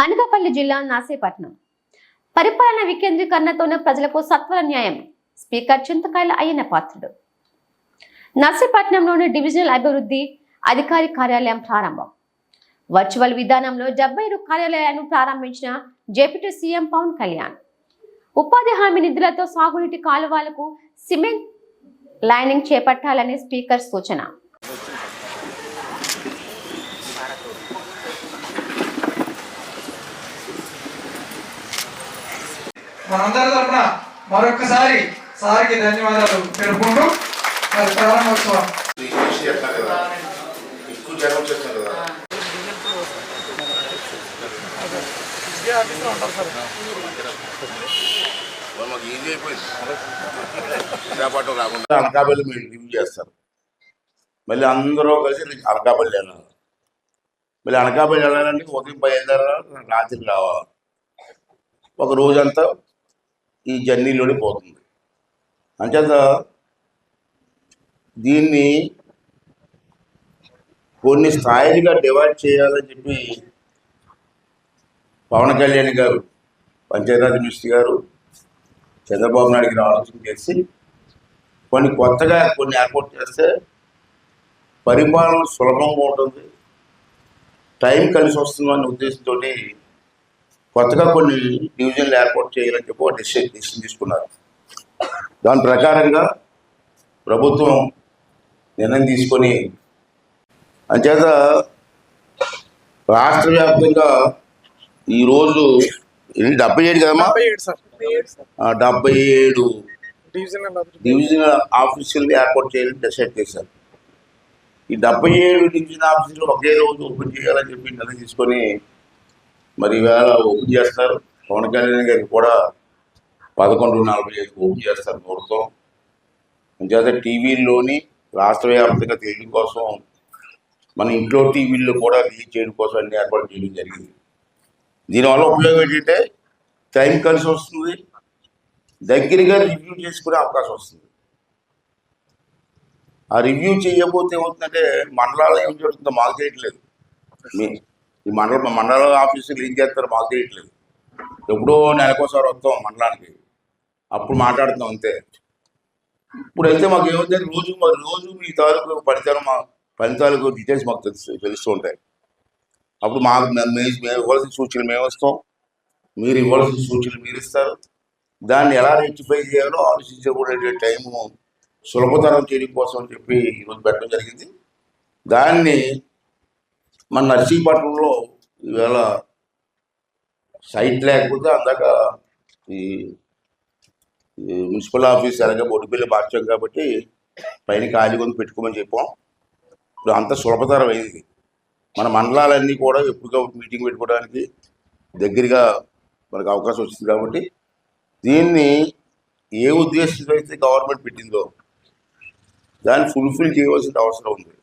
అనకాపల్లి జిల్లా నాసేపట్నం పరిపాలన వికేంద్రీకరణతోనే ప్రజలకు సత్వర న్యాయం. స్పీకర్ చింతకాయల అయ్యన్న పాత్రుడు. నర్సీపట్నంలోని డివిజనల్ అభివృద్ధి అధికారి కార్యాలయం ప్రారంభం. వర్చువల్ విధానంలో 77 కార్యాలయాలను ప్రారంభించిన డిప్యూటీ సీఎం పవన్ కళ్యాణ్. ఉపాధి హామీ నిధులతో సాగునీటి కాలువలకు సిమెంట్ లైనింగ్ చేపట్టాలని స్పీకర్ సూచన. మనందరి తరఫున మరొకసారి సార్కి ధన్యవాదాలు తెలుపుకుంటూ మరి ప్రారంభోత్సవం అనకాపల్లి మీరు రివ్యూ చేస్తారు. మళ్ళీ అందరూ కలిసి అనకాపల్లి వెళ్ళాలి. మళ్ళీ అనకాపల్లి వెళ్ళాలంటే ఉదయం 10 రాత్రి రావాలి. ఒక రోజంతా ఈ జర్నీలోనే పోతుంది. అంచేత దీన్ని కొన్ని స్థాయిలుగా డివైడ్ చేయాలని చెప్పి పవన్ కళ్యాణ్ గారు, పంచాయతీరాజ్ మినిస్టర్ గారు చంద్రబాబు నాయుడు గారు ఆలోచన చేసి కొన్ని కొత్తగా కొన్ని ఏర్పాటు చేస్తే పరిపాలన సులభంగా ఉంటుంది, టైం కలిసి వస్తుందనే ఉద్దేశంతో కొత్తగా కొన్ని డివిజన్లు ఏర్పాటు చేయాలని చెప్పి ఒక డెసిషన్ తీసుకున్నారు. దాని ప్రకారంగా ప్రభుత్వం నిర్ణయం తీసుకొని అంచేత రాష్ట్ర వ్యాప్తంగా ఈరోజు 77 కదమ్మా, 77 డివిజనల్ ఆఫీసులు ఏర్పాటు చేయాలని డిసైడ్ చేశారు. ఈ 77 డివిజన్ ఆఫీసులు ఒకే రోజు ఓపెన్ చేయాలని చెప్పి నిర్ణయం తీసుకొని మరి ఈవేళ ఓపెన్ చేస్తారు. పవన్ కళ్యాణ్ గారికి కూడా 11:45 ఓపెన్ చేస్తారు ముహూర్తం. అంచేత టీవీల్లోని రాష్ట్ర వ్యాప్తంగా తెలియడం కోసం మన ఇంట్లో టీవీల్లో కూడా రిలీజ్ చేయడం కోసం అన్ని ఏర్పాటు చేయడం జరిగింది. దీనివల్ల ఉపయోగం ఏంటంటే టైం కలిసి వస్తుంది, దగ్గరగా రివ్యూ చేసుకునే అవకాశం వస్తుంది. ఆ రివ్యూ చేయకపోతే ఏమవుతుందంటే మండలాలు ఏం జరుగుతుందో మాకు చేయట్లేదు. ఈ మండల ఆఫీసులు ఏం చేస్తారో మాకు తెలియట్లేదు. ఎప్పుడో నెలకోసారి వస్తాం మండలానికి, అప్పుడు మాట్లాడుతున్నాం అంతే. ఇప్పుడైతే మాకు ఏమవుతుంది, రోజు మీ తాలూకు ఫలితాలకు డీటెయిల్స్ మాకు తెలుస్తూ ఉంటాయి. అప్పుడు మాకు మేము ఇవ్వాల్సిన సూచనలు మేము వస్తాం, మీరు ఇవ్వాల్సిన సూచనలు మీరు ఇస్తారు. దాన్ని ఎలా రెక్టిఫై చేయాలో ఆలోచించకూడదు. టైము సులభతరం చేయడం కోసం అని చెప్పి ఈరోజు పెట్టడం జరిగింది. దాన్ని మన నర్సీపట్నంలో ఈవేళ సైట్ లేకపోతే అందాక ఈ మున్సిపల్ ఆఫీస్ అలాగే బొడ్డుపల్లి మార్చాం కాబట్టి పైన ఖాళీ కొని పెట్టుకోమని చెప్పాం. ఇప్పుడు అంత సులభతరం అయింది. మన మండలాలన్నీ కూడా ఎప్పటికప్పుడు మీటింగ్ పెట్టుకోవడానికి దగ్గరగా మనకు అవకాశం వచ్చింది. కాబట్టి దీన్ని ఏ ఉద్దేశంతో అయితే గవర్నమెంట్ పెట్టిందో దాన్ని ఫుల్ఫిల్ చేయవలసిన అవసరం ఉంది.